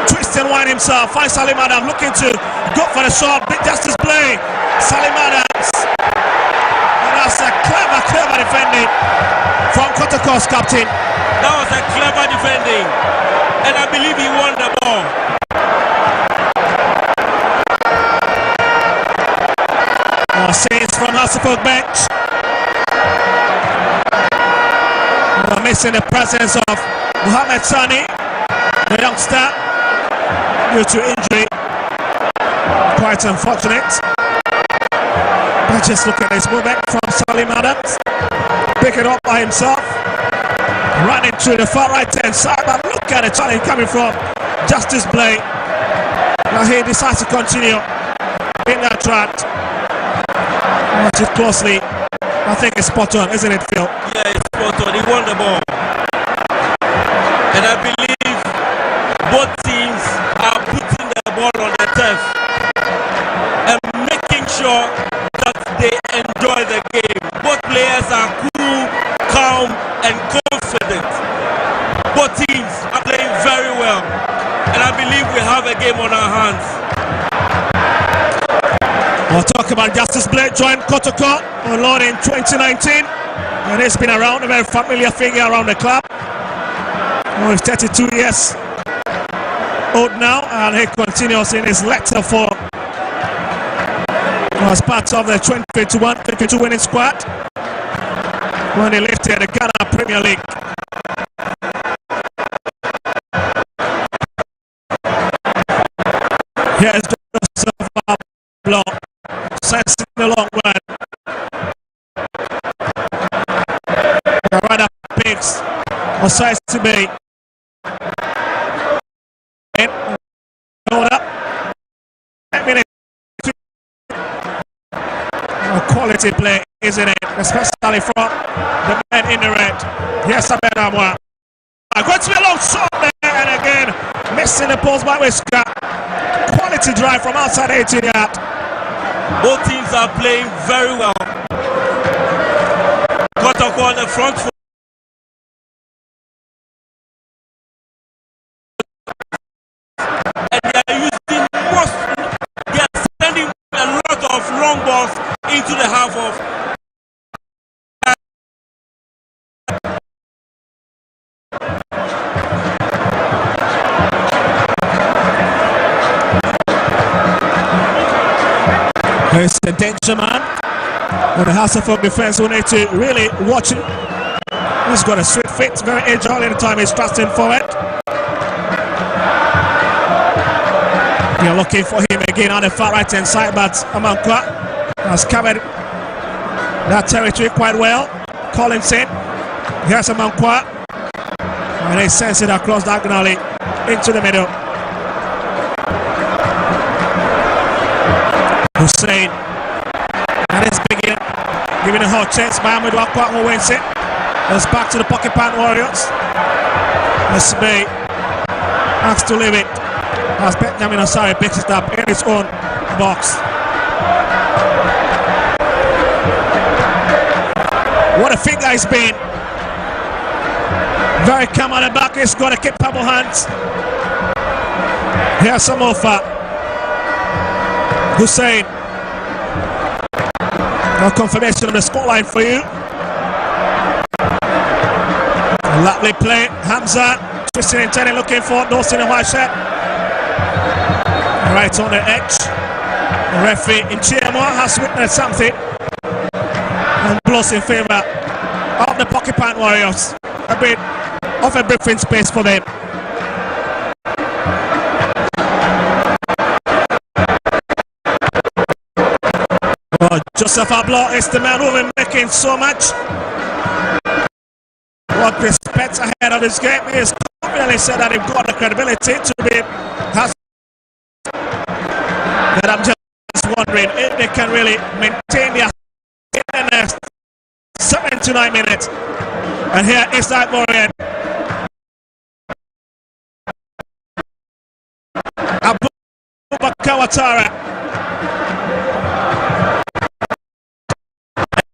Twist and wind himself. Finds Salim Adams looking to go for the shot. Big justice play. Salim Adams. And that's a clever defending from Kotoko's captain. That was a clever defending. And I believe he won the ball. More scenes from Hasselhoff bench. We're missing the presence of Mohamed Sani, the youngster, due to injury. Quite unfortunate. But just look at this movement from Salim Adams. Pick it up by himself. Running to the far right hand side. But look at the challenge coming from Justice Blay. Now he decides to continue in that track. Watch it closely. I think it's spot on, isn't it, Phil? Yeah, it's spot on. He won the ball. And I believe both teams are putting the ball on the turf and making sure that they enjoy the game. Both players are cool, calm, and confident. Both teams are playing very well. And I believe we have a game on our hands. We'll talk about Justice Blade joined Kotoko on loan in 2019. And he's been around, a very familiar figure around the club. Oh, he's 32 years old now, and he continues in his letter form as part of the 2021-22 winning squad when he lifted the Ghana Premier League. Here's Joseph Ablo, sensing the long run. The rider picks Asante Kotoko. Hold up. Quality play, isn't it? Especially from the man in the red. Here's a better one. Going to be a long shot there, and again missing the post by Whisker. Quality drive from outside 18 yard. Both teams are playing very well. Kotoko on the front foot. And they are using they are sending a lot of long balls into the half of. There's the danger man. But the Hasselhoff defense will need to really watch him. He's got a sweet feet, very agile in the time he's thrusting forward. You're looking for him again on the far right hand side, but Amankwa has covered that territory quite well. Collins in. Here's Amankwa. And he sends it across diagonally into the middle. Hussein. And it's giving a hot chance by Amadou Akwa, who wins it. It's back to the pocket pan Warriors. Asbe has to leave it as Benjamin Asare picks it up in his own box. What a figure he's been. Very calm on the back. He's got a capable hands. Here's Samofa. Hussein. No confirmation of the scoreline for you. Lovely play. Hamza twisting and turning, looking for Dawson in white shirt. Right on the edge. The referee in Chiamo has witnessed something and blows in favor of the Pocket Pant Warriors. A bit of a breathing space for them. Oh, Joseph Ablo is the man who will be making so much. What respect ahead of this game. He has confidently said that they've got the credibility to be. That I'm just wondering if they can really maintain their in the next 7 to 9 minutes. And here is that Warrior. Abubakar Ouattara.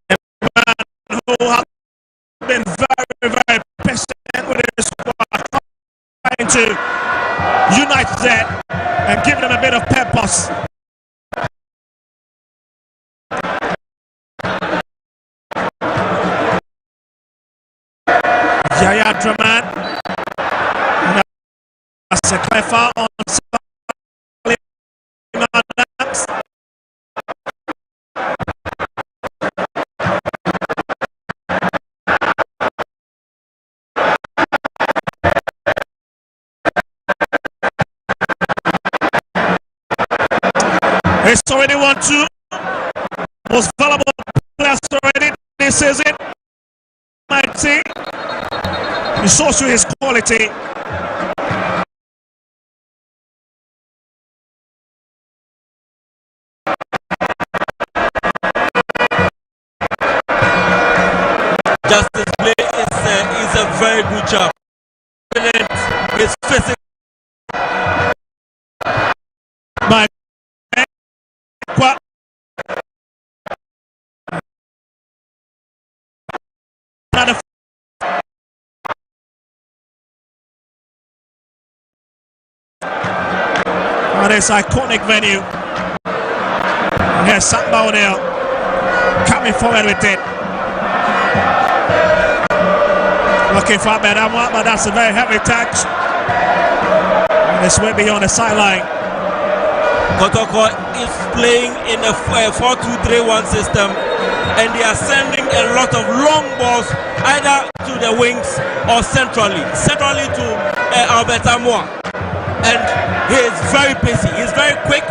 A man who has been very, very patient with his squad, trying to unite there and give them a bit of purpose. Yaya Draman. That's a clear foul on Adams. It's already 1-2. Most valuable players already this season. Might see. He shows you his quality. Justice Play is a very good job. His physical. My this iconic venue. And here's Samba O'Neill coming forward with it. Looking for Bedamwa, but that's a very heavy touch. And it's way beyond the sideline. Kotoko is playing in a 4-2-3-1 system, and they are sending a lot of long balls either to the wings or centrally to Albert Amoa. And he is very pacey, he's very quick,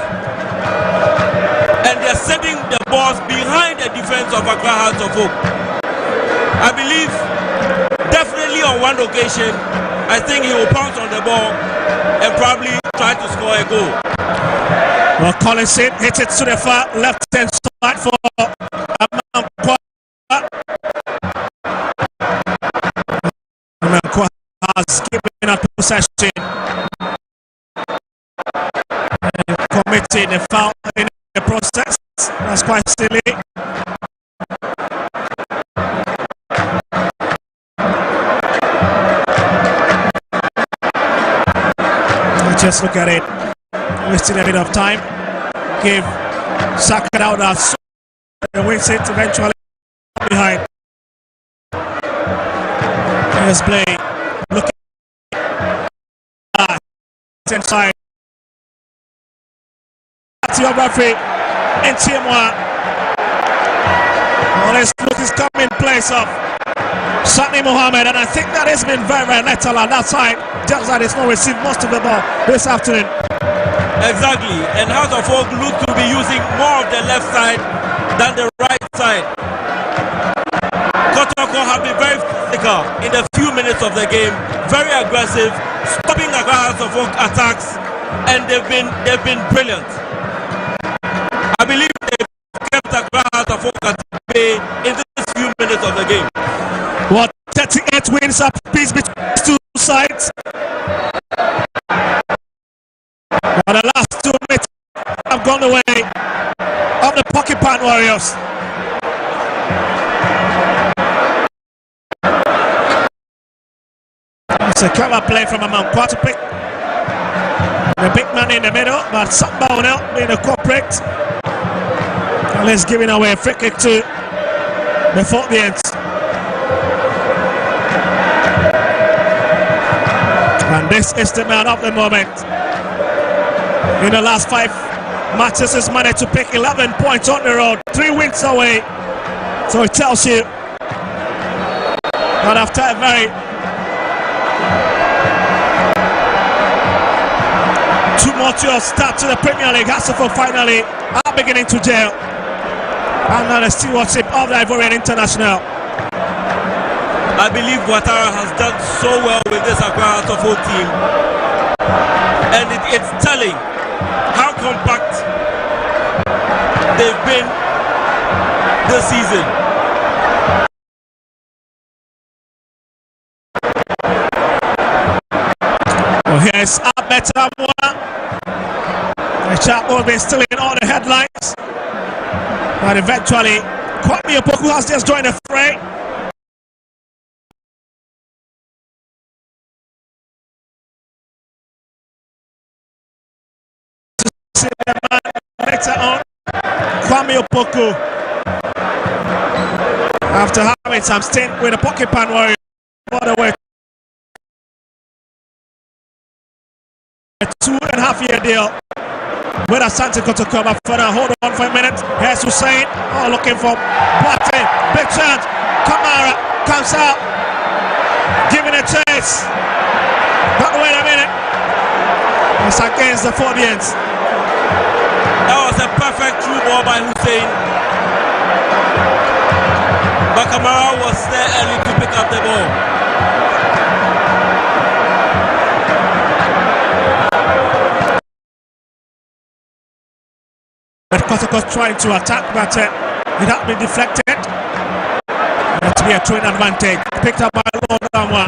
and they're sending the balls behind the defense of Accra Hearts of Oak. I believe definitely on one occasion, I think he will pounce on the ball and probably try to score a goal. Well, Collins hits it to the far left-hand side for Amankwa. Amankwa has given up possession. Committed a foul in the process. That's quite silly. Just look at it. Wasting a bit of time. Give Saka out as and wins it eventually behind. Here's play. Look at inside. Geography in Timwa. Well, let's look his coming place of Sani Mohammed, and I think that has been very, very lethal on that side. Just that it's not received most of the ball this afternoon. Exactly, and Hearts of Oak look to be using more of the left side than the right side. Kotoko have been very physical in the few minutes of the game, very aggressive, stopping the Hearts of Oak attacks, and they've been brilliant. I believe they've kept the Hearts of Oak at bay in these few minutes of the game. What 38 wins up piece between these two sides. But the last 2 minutes have gone the way of the Porcupine Warriors. It's a clever play from Amankwa to pick the big man in the middle, but Samba O'Neill being a corporate. And let's giving away a free kick to the Philippians. And this is the man of the moment. In the last 5 matches, he's managed to pick 11 points on the road, 3 wins away. So it tells you that after a very tumultuous start to the Premier League, Hassel finally are beginning to gel under the stewardship of the Ivorian International. I believe Ouattara has done so well with this Accra Hearts of Oak team, and it's telling how compact they've been this season. Well, here's Albert Amoa. The chap will be still in all the headlines, but eventually Kwame Opoku has just joined the fray. see the man later on. Kwame Opoku. After having some stint with the pocket pan warrior. What a way. A 2.5-year deal with Asante Kotoko. But further, hold on for a minute. Here's Hussein. Oh, looking for Boateng. Big chance. Kamara comes out. Giving a chase. But wait a minute. It's against the Fabians. That was a perfect through ball by Hussein. But Kamara was there early to pick up the ball. But Kotoko's trying to attack, but it had been deflected. It to be a twin advantage. Picked up by Lodamwa.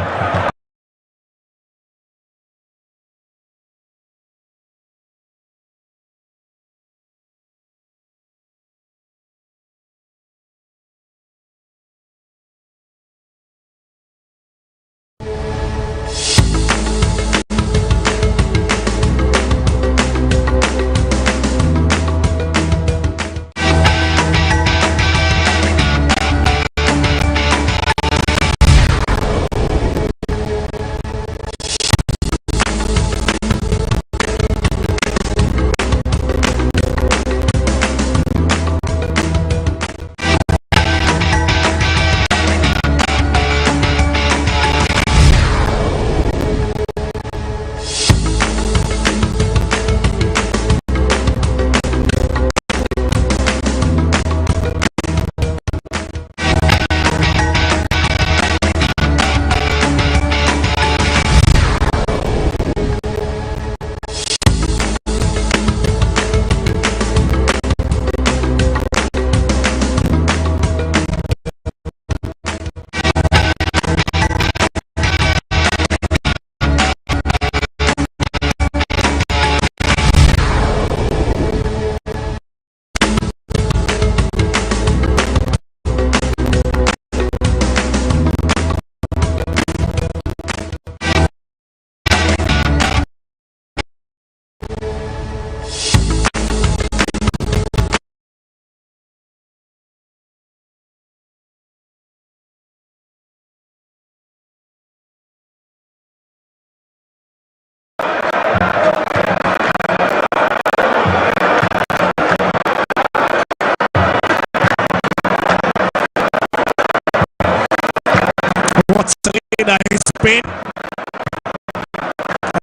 What's the leader in Spain?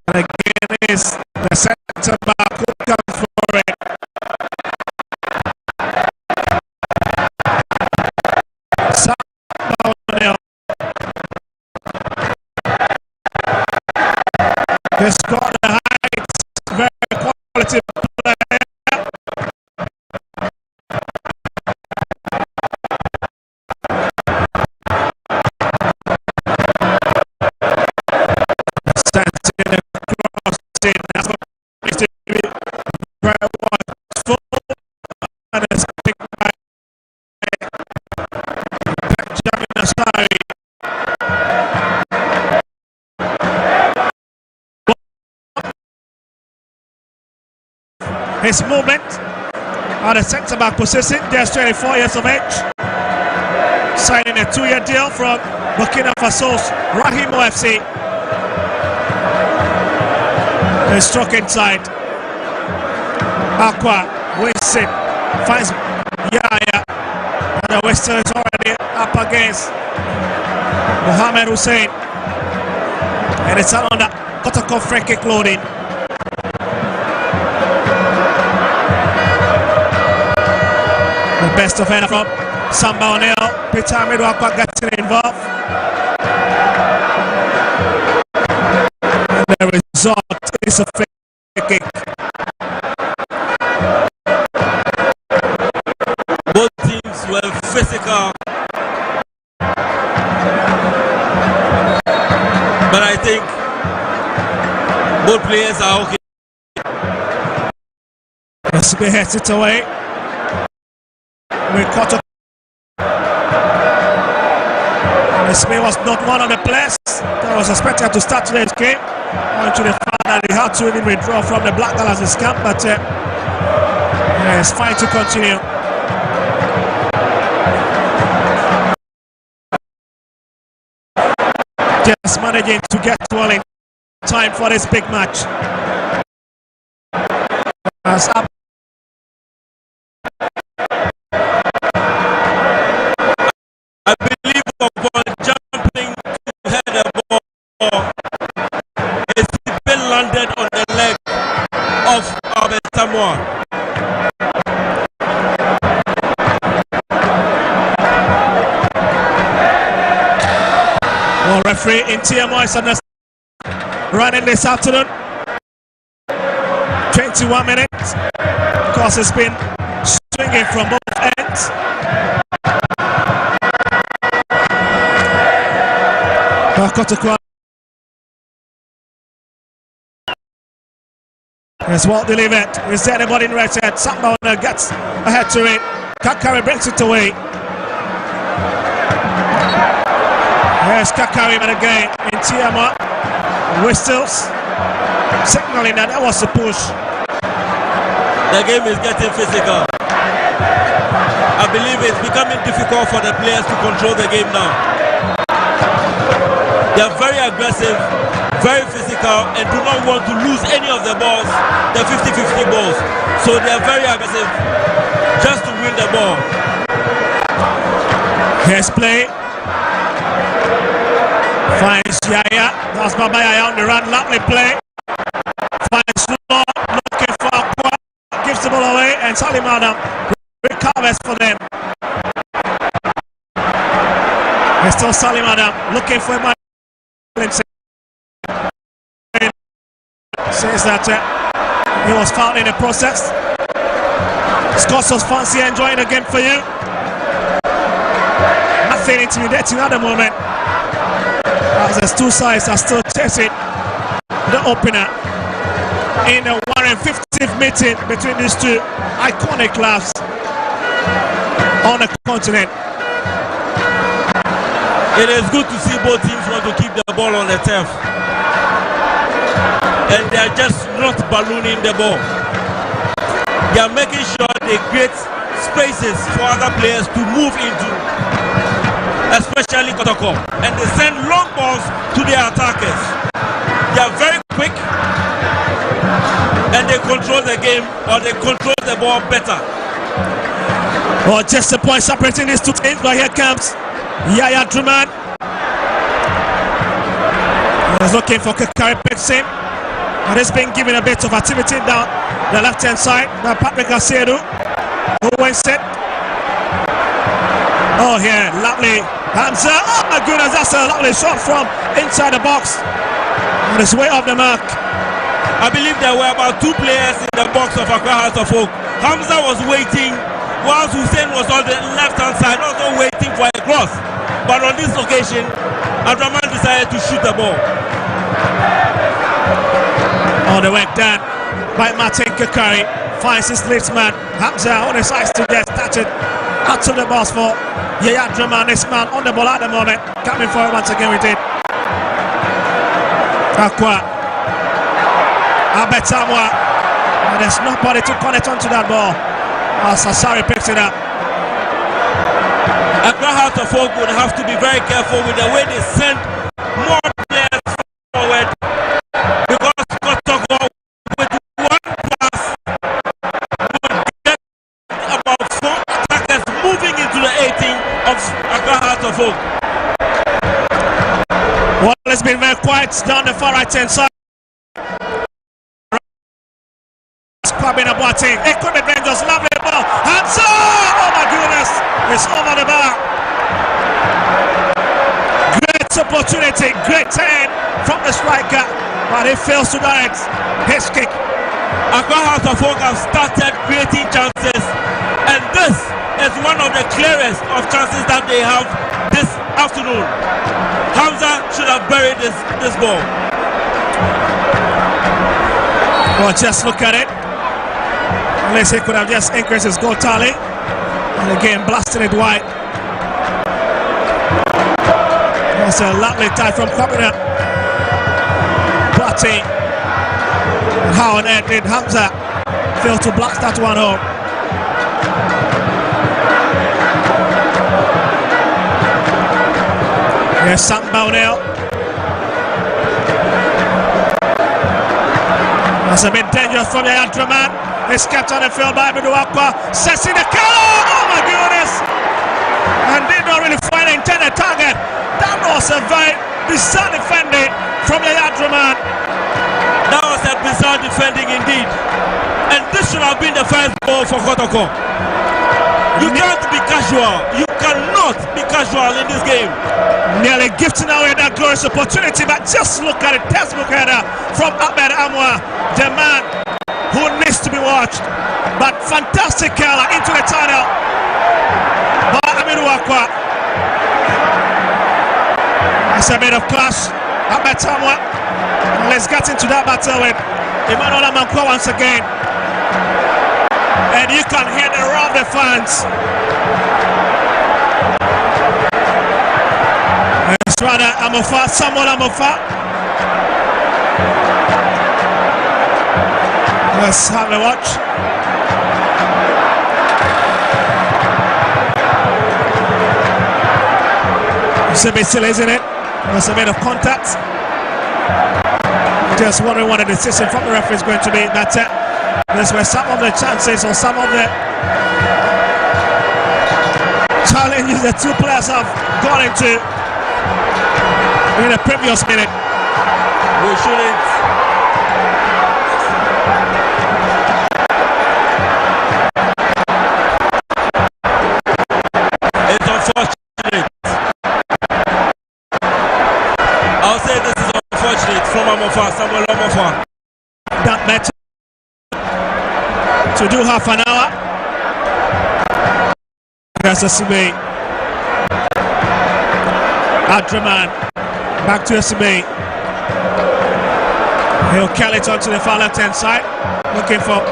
And again is the centre back who comes for it. He's got the heights, very quality player. His movement on the centre back position, just 24 years of age, signing a 2-year deal from Burkina Faso's Rahimo FC. The stroke inside. Aqua wins it, finds Yaya, and the Western is already up against Mohamed Hussein, and it's under Kotoko free kick loading. The best of end from Samba O'Neill. Peter Midwakwa getting involved. And the result is a free kick. Both teams were physical, but I think both players are okay. Let's be headed it away. With Kotoko. Smith was not one of the players that was expected to start today's game. Owing to the fact that he had to even withdraw from the Black Galaxy camp, but Yes, fine to continue. Just managing to get well in time for this big match. As up. I believe upon jumping to head the ball, it's been landed on the leg of Samoa. Well, referee in TMI is running this afternoon. 21 minutes. Of course, it's been swinging from both ends. Kotoko is well delivered. Is there anybody in red head? Someone gets ahead to it. Kakari brings it away. There's Kakari again in Tiama. Whistles signaling that was a push. The game is getting physical. I believe it's becoming difficult for the players to control the game now. They are very aggressive, very physical, and do not want to lose any of the balls, the 50-50 balls. So they are very aggressive just to win the ball. Here's play. Finds Yaya. That's Baba Yaya on the run. Lovely play. Finds Law. Looking for Aqua. Gives the ball away. And Salim Adam recovers for them. It's still Salim Adam looking for a says that he was found in the process. Scott's fancy enjoying the game for you. Nothing intimidating at the moment. As the two sides are still chasing the opener in a 150th meeting between these two iconic clubs on the continent. It is good to see both teams want to keep the ball on the turf. And they are just not ballooning the ball. They are making sure they create spaces for other players to move into, especially Kotoko. And they send long balls to their attackers. They are very quick and they control the game, or they control the ball better. Well, just a point separating these two teams, but here comes Yaya Drummond. He's looking for Kakari Pixim. And it's been given a bit of activity down the left-hand side by Patrick Asiedu, who wins it. Oh, yeah, lovely. Hamza, oh my goodness, that's a lovely shot from inside the box. On his way off the mark. I believe there were about two players in the box of Accra Hearts of Oak. Hamza was waiting, whilst Hussein was on the left-hand side, also waiting for a cross. But on this occasion, Adraman decided to shoot the ball. Oh, the work done by Martin Kakari. Finds his lead man Hamza on his eyes to get started. Out to the box for Yaya Drummond. This man on the ball at the moment. Coming forward once again with it. Aqua. Abetamwa. And there's nobody to connect onto that ball. Sasari picks it up. Accra Hearts of Oak would have to be very careful with the way they send more players forward. Because Kotoko with one pass would get about 4 attackers moving into the 18 of Accra Hearts of Oak. Well, it's been very quiet down the far right-hand side. Squabbing about it. Equipment Rangers, lovely ball. Hands up! Oh my goodness! It's over the bar. Great opportunity, great turn from the striker, but he fails to direct his kick. Accra Hearts of Oak have started creating chances, and this is one of the clearest of chances that they have this afternoon. Hamza should have buried this ball. Well, just look at it. Unless he could have just increased his goal tally. And again, blasting it wide. That's a lovely tie from Kwabena. Platting. How on earth did Hamza fail to blast that one home? Here's Sam Bownell. That's a bit dangerous from Yaya Draman. It's kept on the field by Miduakwa. Sessi the Kalo! Oh my goodness! And did not really find the intended target. That was a very bizarre defending from Yaya Draman. That was a bizarre defending indeed. And this should have been the first ball for Kotoko. You can't be casual. You cannot be casual in this game. Nearly gifting away that glorious opportunity, but just look at it. Textbook header from Ahmed Amwa, the man who needs to be watched. But fantastic curler into the tunnel by Amiru Akwa. It's a bit of clash. Ahmed Amwa. Let's get into that battle with Emmanuel Amankwa once again. And you can hear the roar of the fans. It's rather Amofa, Samuel Amofa. Let's have a watch. It's a bit silly, isn't it? There's a bit of contact. Just wondering what the decision from the referee is going to be. That's it. These were some of the chances or some of the challenges the two players have gone into in the previous minute. We shouldn't. It's unfortunate. I'll say this is unfortunate from Amofa, Samuel Amofa. That match to do half an hour. There's a Sime. Adraman back to Sime. He'll carry it onto the far left hand side. Looking for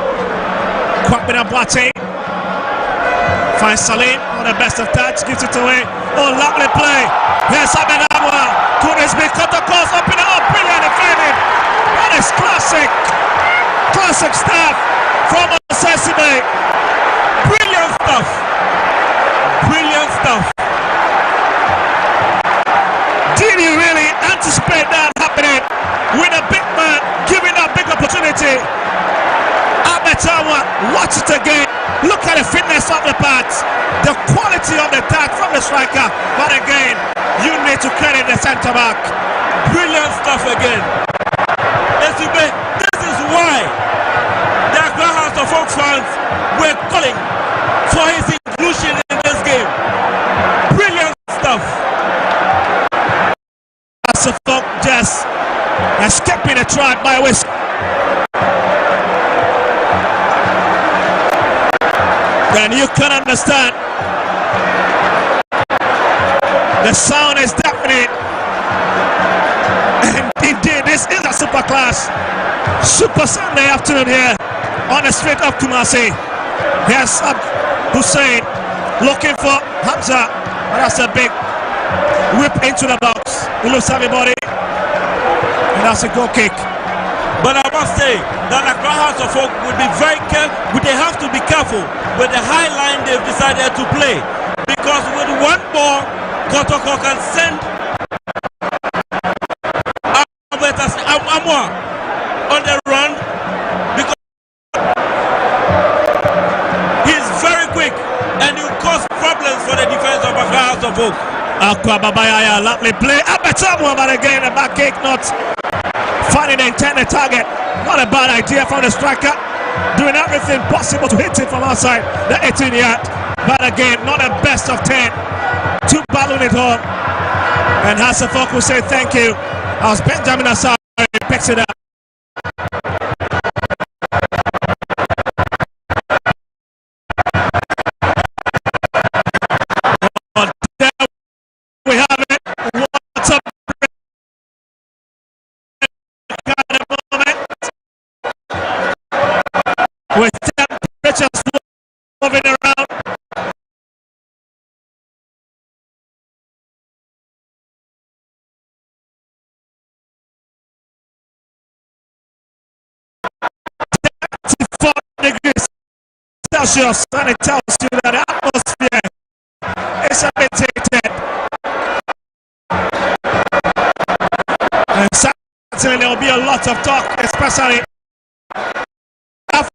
Kwabena Boate. Finds Salim on the best of touch. Gives it away. Oh, lovely play. Here's Ahmed Amwa. Could this be Kotoko's open it up? Brilliant defending. That is classic. Classic stuff from Asante. Brilliant stuff. Brilliant stuff. Did you really anticipate that happening with a big man giving that big opportunity? Ahmed Amwa, watch it again. Look at the fitness of the parts, the quality of the attack from the striker. But again, you need to credit the centre back. Brilliant stuff again. This is why the Accra House of Folk fans were calling for his inclusion in this game. Brilliant stuff. As a folk just escaping a trap by a whisk. And you can understand the sound is definite. And indeed, this is a super class, super Sunday afternoon here on the street of Kumasi. Here's Hussein looking for Hamza. That's a big whip into the box. He looks everybody. And that's a goal kick. But I must say that Accra House of Folk would be very careful. They have to be careful with the high line they've decided to play, because with one ball, Kotoko can send Amwa on the run, because he's very quick and he will cause problems for the defense of Accra House of Folk. Akwa Babayaya, lovely play. Abetamwa, but again, a back kick not finding the intended target. Not a bad idea from the striker. Doing everything possible to hit it from outside the 18-yard. But again, not a best of 10. To balloon it home. And Hasselfolk will say thank you. As Benjamin Asari picks it up. We have it. What's up? With temperatures moving around. Degrees Celsius, and it tells you that the atmosphere is a bit tainted. certainly there will be a lot of talk, especially after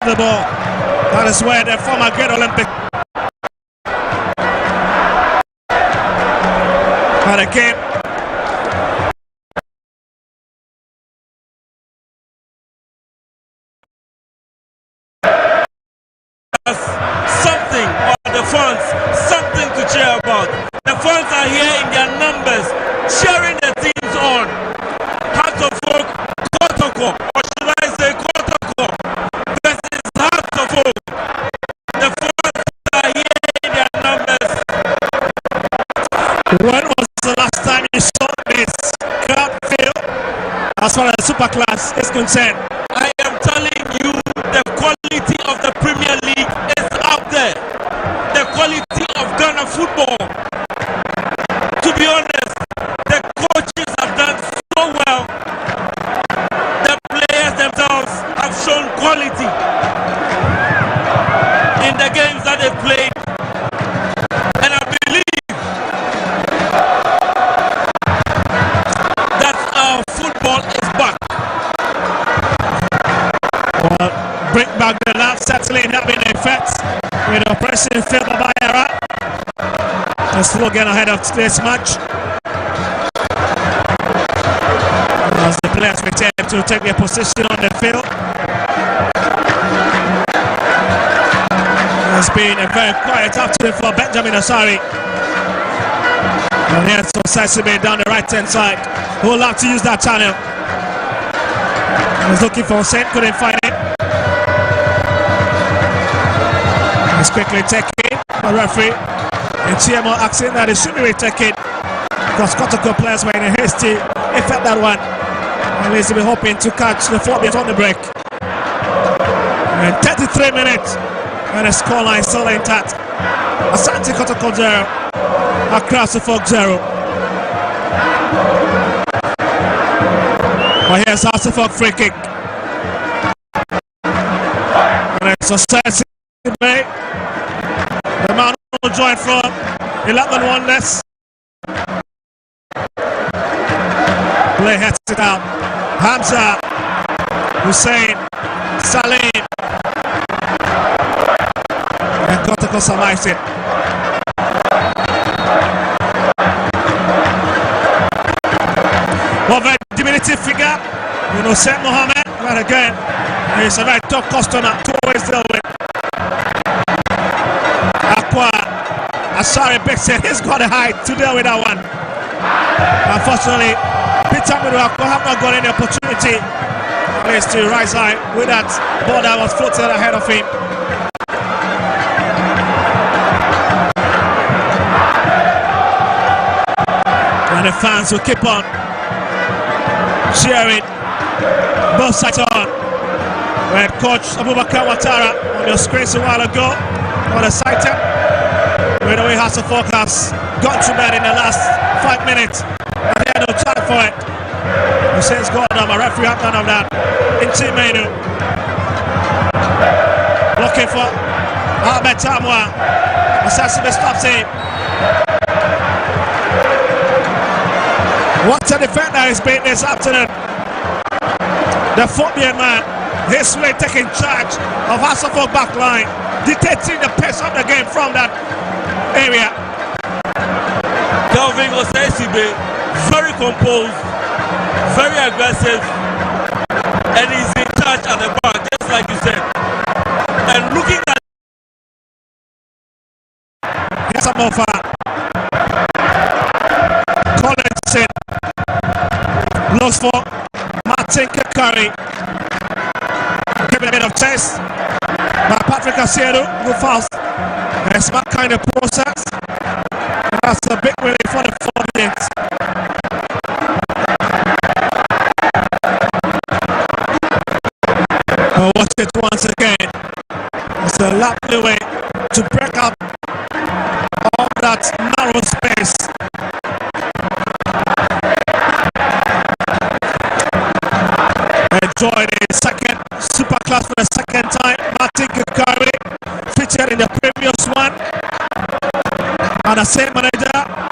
the ball. That is where the former great Olympic and again something, or the fans, something to cheer about. The fans are here in their numbers, cheering the teams on. Asante Kotoko, or should I say Kotoko, versus Asante. The fans are here in their numbers. When was the last time you saw this crowd feel as far as super class is concerned? I am telling you, the quality of the Premier League is up there. The quality of Ghana football. To be honest, the coaches have done so well. The players themselves have shown quality in the games that they've played. And I believe that our football is back. Well, bring back the love, certainly having an effect with oppression in favor by Era. The slogan ahead of today's match. As the players return to take their position on the field. It's been a very quiet afternoon for Benjamin Asari. And here's Sasime down the right hand side, who will have to use that channel. Was looking for Saint, couldn't find it. It's quickly taken. The referee and TMO asking that it should be retaken because Kotoko players were in a hasty effect that one. At least we're hoping to catch the 4 minutes on the break. And 33 minutes and the scoreline still intact. Asante Kotoko 0, across the Folk 0. Well, here's Asafok free kick. And it's Asante. The man who joined from 11-1 less. Play heads it out. Hamza, Hussein, Salim. And Kotoko survives it. Well, very diminutive figure. You know, Saint Mohammed. But again, he's a very tough customer to always deal with. Asari Bixen, he's got a height to deal with that one. Unfortunately, Peter Miruako have not got any opportunity at least to rise high with that ball that was floated ahead of him. And the fans will keep on cheering both sides on. We had Coach Abubakar Watara on your screens a while ago on the site. With the way Hasselhoff has got to bed in the last 5 minutes. And they had no time for it. Hussein's got on, a referee had none of that. Into Menu. Looking for Ahmed Tamwa. Asasime stops him. What a defender he's been this afternoon. The Phobian man, his way taking charge of Hasselhoff back line, dictating the pace of the game from that area. Kelvin Osesibe, very composed, very aggressive, and he's in charge at the back, just like you said. And looking at here's a move Collinson looks for Martin Kakari. Give it a bit of chase by Patrick Asiedu, who fouls. A smart kind of process. That's a big relief for the Phobians. Watch it once again. It's a lovely way to break up all that narrow space. Enjoy the second super class for the second time. Martin Kakari featured in the previous one. And the same manager